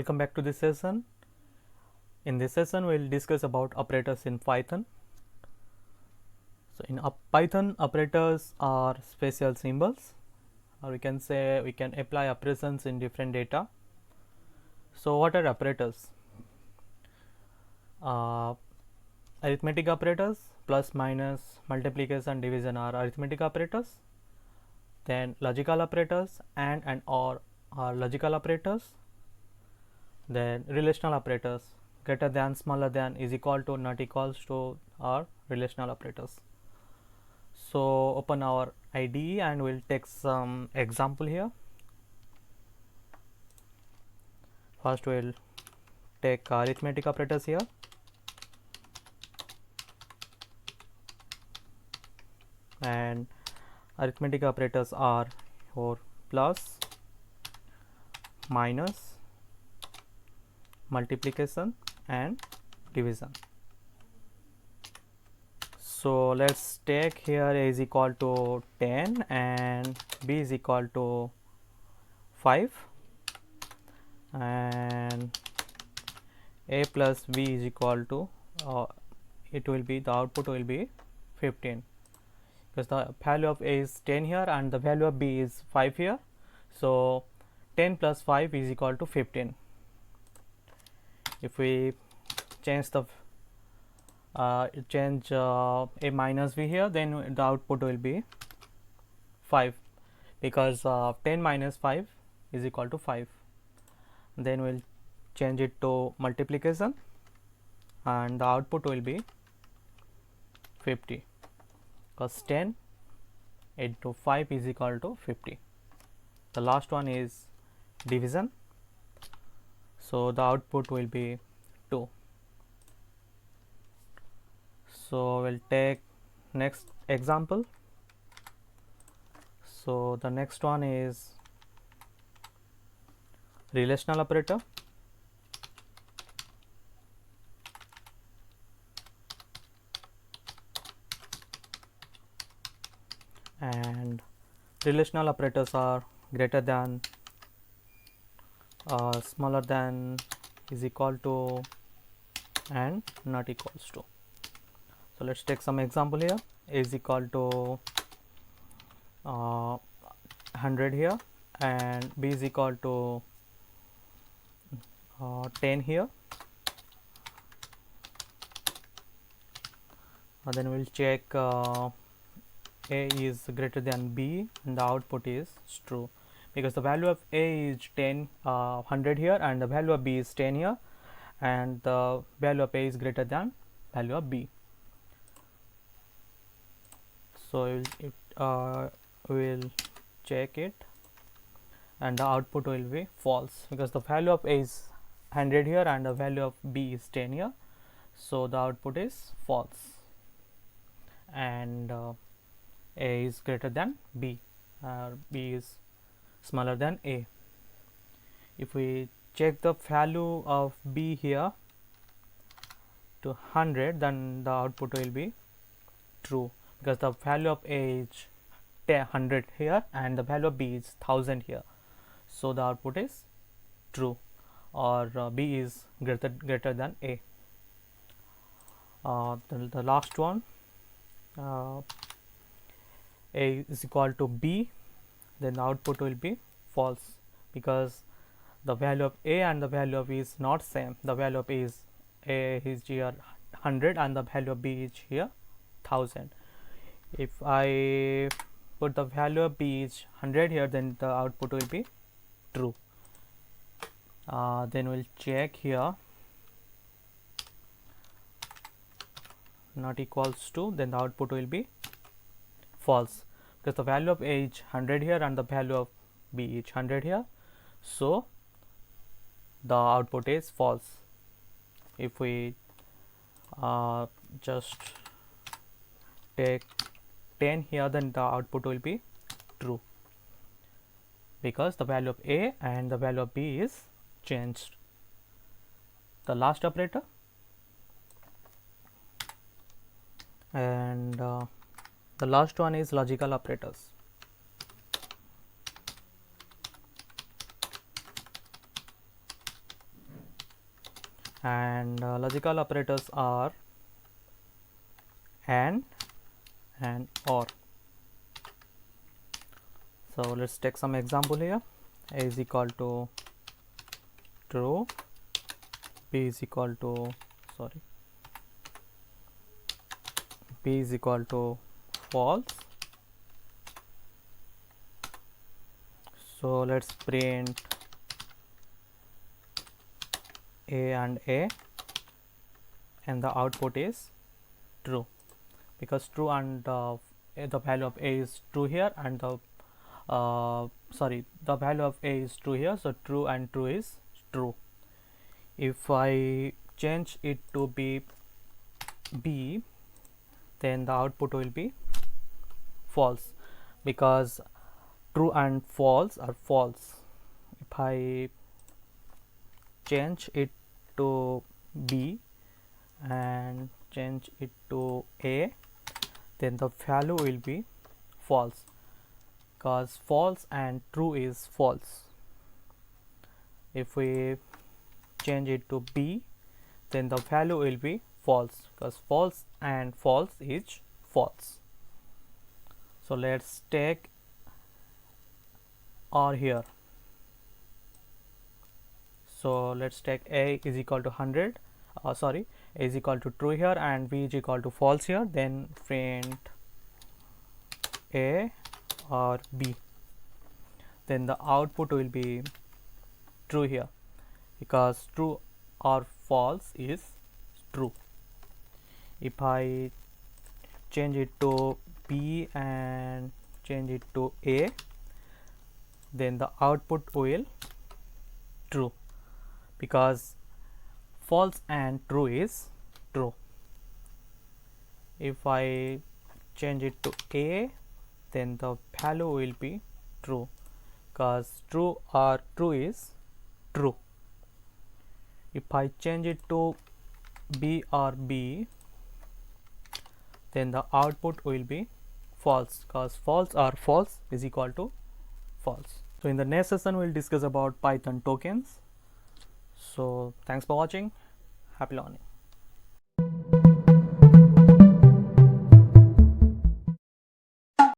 Welcome back to this session. In this session, we'll discuss about operators in Python. So in Python, operators are special symbols, or we can say we can apply operations in different data. So what are operators? Arithmetic operators, plus, minus, multiplication, division are arithmetic operators. Then logical operators and or are logical operators. Then relational operators, greater than, smaller than, is equal to, not equals to are relational operators. So open our IDE and we'll take some example here. First we'll take arithmetic operators here. And arithmetic operators are for plus, minus, multiplication and division. So let's take here a is equal to 10 and b is equal to 5 and a plus b is equal to it will be, the output will be 15, because the value of a is 10 here and the value of b is 5 here. So 10 plus 5 is equal to 15. If we change the a minus b here, then the output will be 5, because 10 minus 5 is equal to 5. Then we'll change it to multiplication and the output will be 50, because 10 into 5 is equal to 50. The last one is division, so the output will be 2. So we'll take next example. So the next one is relational operator. And relational operators are greater than, smaller than, is equal to and not equals to. So let's take some example here. A is equal to 100 here and b is equal to 10 here. Then we'll check a is greater than b and the output is true, because the value of a is 10 100 here and the value of b is 10 here and the value of a is greater than value of b. So we'll check it and the output will be false, because the value of a is 100 here and the value of b is 10 here. So the output is false and a is greater than b, b is smaller than a. If we check the value of b here to 100, then the output will be true, because the value of a is 100 here and the value of b is 1000 here. So the output is true, or b is greater than a. The last one, a is equal to b, then the output will be false, because the value of a and the value of b is not same. The value of a is here 100 and the value of b is here 1000. If I put the value of b is 100 here, then the output will be true. Then we'll check here, not equals to, then the output will be false, because the value of a is 100 here and the value of b is 100 here. So the output is false. If we just take 10 here, then the output will be true, because the value of a and the value of b is changed. The last operator, and the last one is logical operators. and logical operators are and or. So let's take some example here. A is equal to true, b is equal to b is equal to false. So let's print a, and the output is true, because true and the value of a is true here, and the the value of a is true here, so true and true is true. If I change it to be b, then the output will be false, because true and false are false. If I change it to b and change it to a, then the value will be false, because false and true is false. If we change it to b, then the value will be false, because false and false is false. So let's take or here. So let's take a is equal to 100, a is equal to true here and b is equal to false here. Then print a or b, then the output will be true here, because true or false is true. If I change it to b and change it to a, then the output will true, because false and true is true. If I change it to a, then the value will be true, because true or true is true. If I change it to b or b, then the output will be false, because false or false is equal to false. So in the next session we'll discuss about Python tokens. So thanks for watching. Happy learning.